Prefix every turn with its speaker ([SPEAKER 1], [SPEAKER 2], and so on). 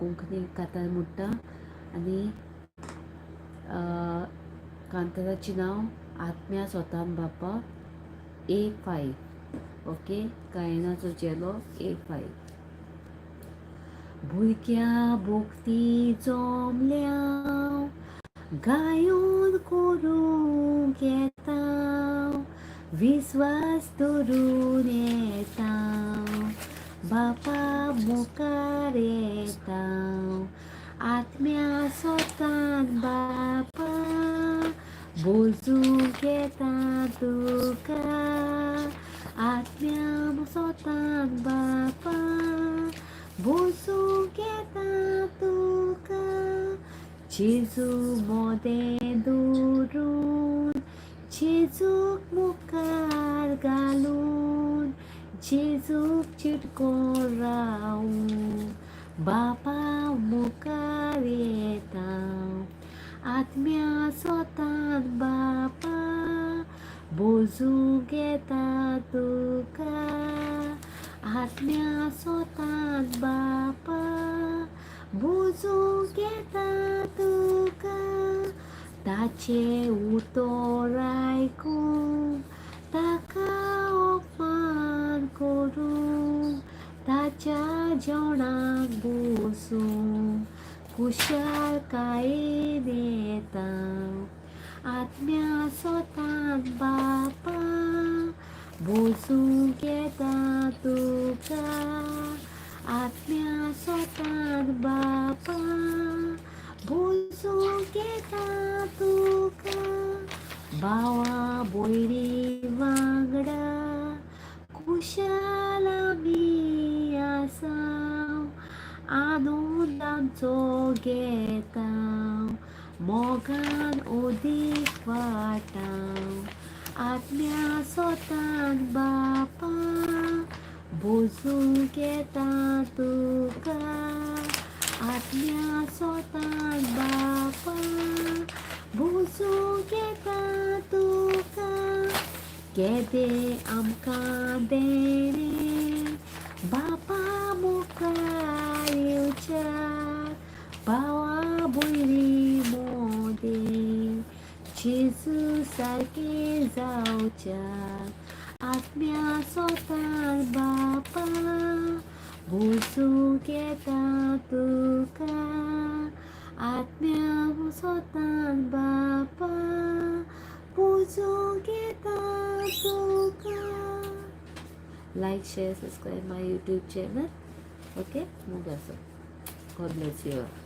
[SPEAKER 1] कोंकणी कांतार म्हणटा आनी कांताराचें नांव आत्म्या सोतान बापा A5. ओके, गायनाचो चेलो A5. भुरग्या भोगती जमल्या गायून करूंक येता विस्वास दवरून येता बापा मुखार येता आत्म्या सोतान बापा बोजूंक येता तुका आत्म्या सोतान बापा बोजूंक येता तुका जेजू मोदें दवरून जेजूक मुखार घालून जेजूक चिटकोन रावून बापा मुखार येता आत्म्या सोतान बापा बोजूंक येता तुका आत्म्या सोतान बापा बोजूंक येता तुका ताचे उतर आयकून ताका अपमान करूंक ताच्या जेवणाक बसूंक कुशालकायेन येता आत्म्या सोतान बापा बोजूंक येता तुका आत्म्या सोतान बापा बोजूंक येता तुका भावा भयणी वांगडा कुशाल आमी आसां आनंद आमचो घेता मोगान ओदीक वाटां आत्म्या सोतान बापा बोजूंक येता तुका आत्म्या सोतान बापा बोजूंक येता तुका केदें आमकां देणें बापा मुखार येवच्यार भावा भयणी मोदें जेजू सारकें जावच्यार आत्म्या सोतान बापा बोजूंक येता तुका आत्म्या सोतान बापा बोजूंक येता तुका. Like, share, subscribe my YouTube channel. Okay, मुगासो. God bless you all.